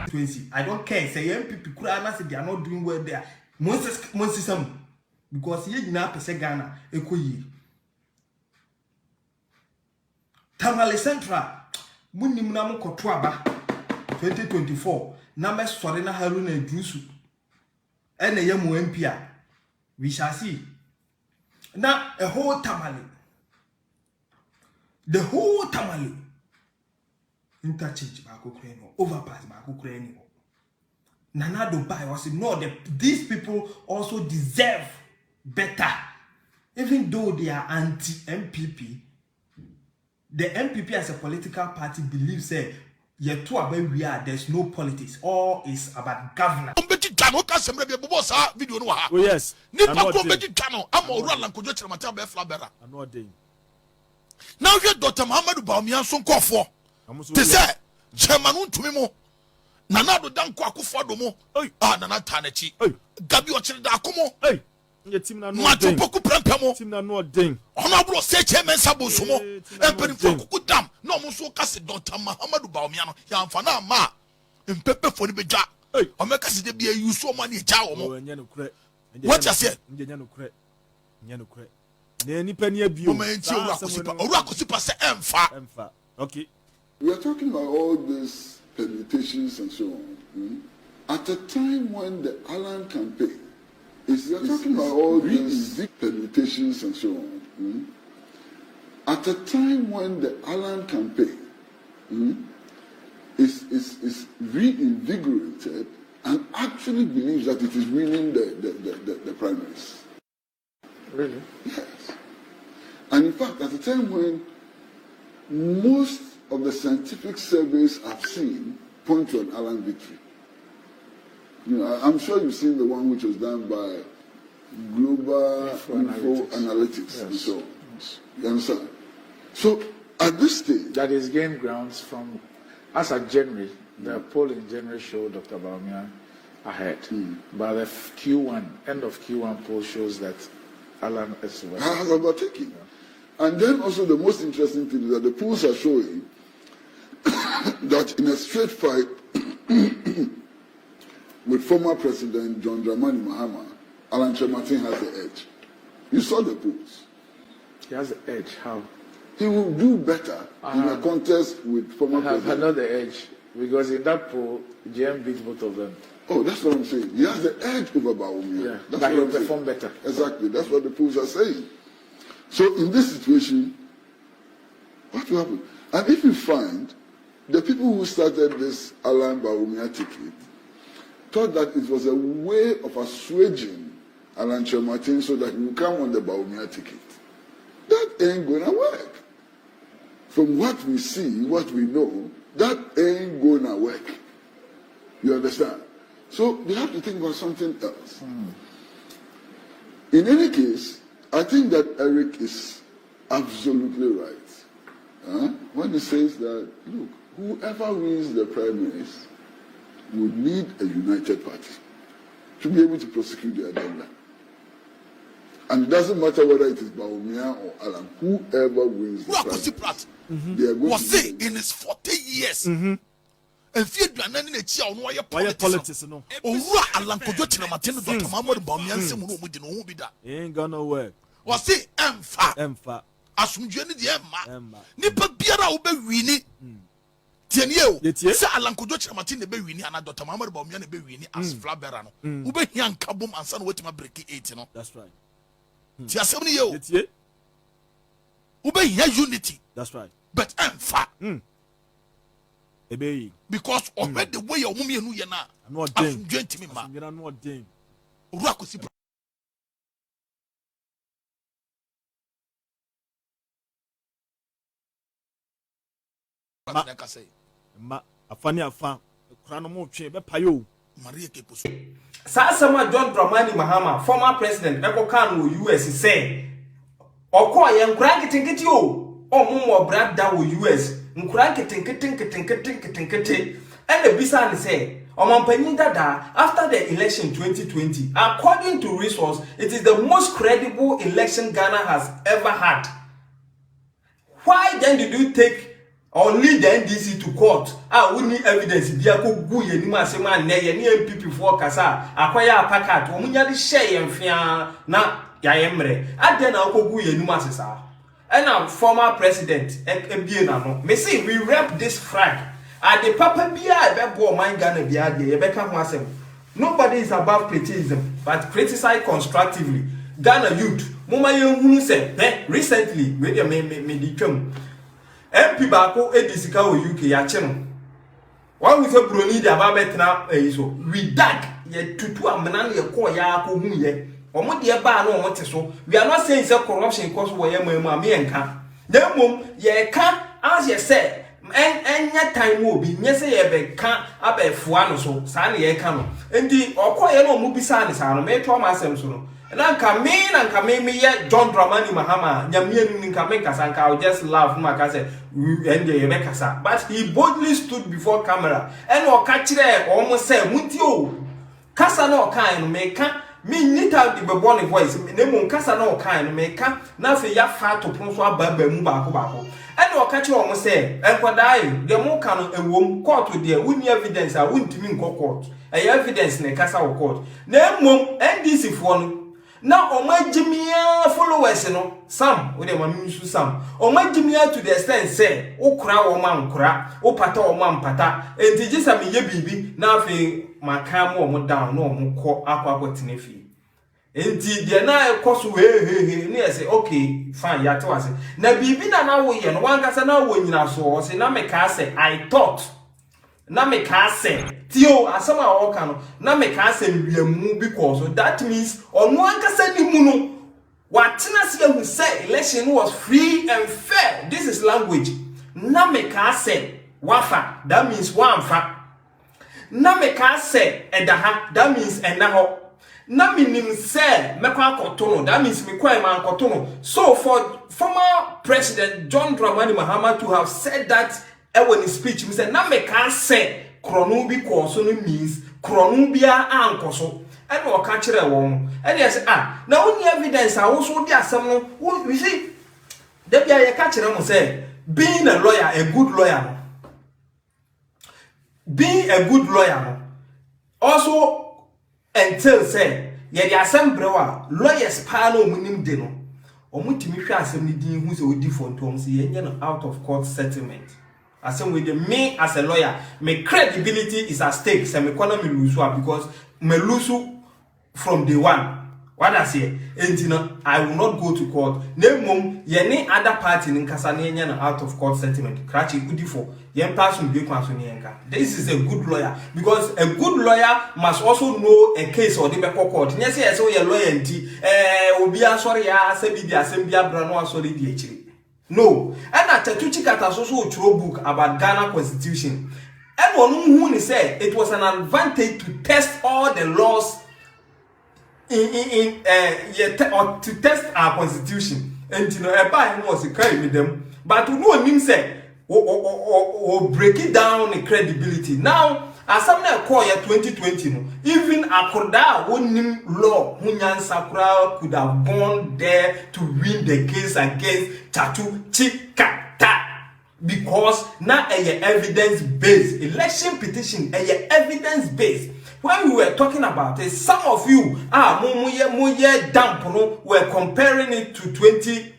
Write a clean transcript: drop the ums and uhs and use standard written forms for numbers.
20. I don't care. Say MPP Kurana say they are not doing well there. Most because ye na pese Ghana ekoyi. Tamale Central munim na mo koto aba 2024 na me sore na Haruna Idrisu ene ye mo MP a we shall see. Now a whole Tamale, the whole Tamale interchange back Ukraine, overpass back Ukraine. Nana Dubai was no, these people also deserve better, even though they are anti-MPP. The MPP as a political party believes that there's no politics, all is about governance. Oh yes. Now you Dr. Muhammad Bawumia son call for. They say German to me mo. Nana do dan kwa kufo do mo. Nana tanechi. Gabi ochire da akomo. Ye team na no den. Macho poku prempe mo. Team na no den. Honorable say chairman sabo so mo. Empeni kuku dam. No mo so kase Dr. Muhammad Bawumia no. Ya mfana ma. Mpepe fo ni beja. O meka se de bia you so money ja wo mo. What you say? Nya no kre. Nya no kre. Ne nipa ni abio. Okay. We are talking about all these permutations and so on. At a time when the Allen campaign we are talking about all these permutations and so on. At a time when the Allen campaign is reinvigorated and actually believes that it is winning the primaries. Really? Yes. And in fact, at a time when most of the scientific surveys I've seen point to an Allen victory. You know, I'm sure you've seen the one which was done by Global Info Analytics yes. and so on. Yes. You understand? So at this stage, that is gained grounds from, as at January, the poll in January showed Dr. Bawumia ahead. But the end of Q1 poll shows that Allen is has overtaken. And then also the most interesting thing is that the polls are showing that in a straight fight with former President John Dramani Mahama, Alan Martin has the edge. You saw the polls. He has the edge. How? He will do better in a contest with former President. Another edge, because in that poll, GM beat both of them. Oh, that's what I'm saying. He has the edge over Bawumia. Yeah, that's but what he'll I'm saying. perform better. Exactly. That's what the polls are saying. So in this situation, what will happen? And if you find the people who started this Alan Bawumia ticket thought that it was a way of assuaging Alan Martin so that he will come on the Bawumia ticket, that ain't gonna work. From what we see, what we know, that ain't gonna work. You understand? So we have to think about something else. In any case, I think that Eric is absolutely right when he says that, look, whoever wins the primaries would need a united party to be able to prosecute the agenda. And it doesn't matter whether it is Bawumia or Alan, whoever wins the primaries, they are going to in his 40 years. And fear Granani politics. No, Alan Kojotina Martin, Dr. Muhammad Bawumia, ain't gonna nowhere. Was it Emfa? Asumjeni the Emma. Nipa Biara ube wini. Tienye. Say Alan Kojotina Martin be wini and Dr. Muhammad Bawumia be wini as Flaberano. Ube hian kabum and son wait my break 8, you know. That's right. Tia 70 years. Ube hian unity. That's right. But Emfa. Because already the way your mummy and you na. I'm not ding. I'm not ding. Urakusi. Ma afani afa krano mo twe be payo Maria Kepuso. Sama John Dramani Mahama, former president, Ekokan wo US say Oko ye nkura kitinkiti o mumo brada wo US nkura kitinkiti and the bisa say Omampanyin Dada after the election 2020 according to resource it is the most credible election Ghana has ever had. Why then did you take or lead the NDC to court. We need evidence. Biako gu ye ni masema ne ye ni MPP for kasa akwaya packet. Omunya di share yemfia na ya yemre. Ade na okogu ye ni masesa. And former president ebie na no. Me say we rep this flag. The papa bia ebebo man Ghana bia de ebeka ho asem. Nobody is above criticism, but criticize constructively. Ghana youth, mama yenhunu say, recently, we dey me di twam. MP bako edisika o UK ya che no. Why we say broni de ababetna so we dag ye tutu amena ye ko ya ko hu ye. Omo de ba na omo te so. We are not saying say corruption cause we ye mamu am ye nka. Na mum ye ka as ye say enya time obi nye say ye be ka abefua no so sa na ye ka no. Endi okoye no mu bisa ne sa no me to ma asem so no. Nanka me ye John Dramani Mahama nyamie ni nka me kasa nka I just laugh ma ka say ende ye be kasa, but he boldly stood before camera and o ka kire o mo say muti o kasa na o kan no me ka me nita the bebo ne voice ne mo kasa na o kan no me ka na fe ya fa to pon so ababa mu baako and o ka kire o mo say enkwadae de mo ka no ewom court de woni evidence a wontimi nko court e evidence ne kasa o court na mom NDC fo no na omagimia followers no some we dem aminu some omagimia to the extent say ukura wo mankura upata wo mampata enti gisa me ye bibi na afi makam wo mo down no mo kọ akwakotene fi enti de na ekoso he ne say okay fine ya te wase na bibi na wo ye no wankasa na wo nyina so say na me ka say I thought na me ka say tio asama awoka no na me ka say wiamu because that means onu ankasa ni mu no watena se hu say election was free and fair. This is language. Na me ka say wafa, that means wamfa. Na me ka say edaha, that means enaho. Na minim say mekwa kotono, that means me kwa man kotono. So for former president John Dramani Mahama to have said that when his speech, he said, "Na me can say kronubi koso no means kronubia ankoso." And we catch it one. And he said, now only evidence I also there some no. We see, the be catch them say, being a lawyer, a good lawyer, being a good lawyer, also until say, ye the assembly lawyers pano minim deno. Omutimi hwa asem ni din hu se odi fontom se ye out of court settlement. Asem with me as a lawyer, my credibility is at stake. So me kwana me lose because me lose from day one. What I say, I will not go to court. Nemom ye other party in Kasane out of court settlement. Krachi udifo. Yen person be kwansonienka. This is a good lawyer because a good lawyer must also know a case or the court. Yes, yes, so your lawyer obi asori ya sebi di asembia brano asori di echiri. No, and at Tatuchi Katasoso Churo book about Ghana Constitution. And one said it was an advantage to test all the laws or to test our constitution. And you know, a buy was a crime with them, but to know him say or break it down the credibility. Now, as something call year 2020, even Akoda winning law, Munyan Sakura could have gone there to win the case against Tatu Chikata. Because now a evidence based election petition, a evidence based. When we were talking about it, some of you muye damp were comparing it to 20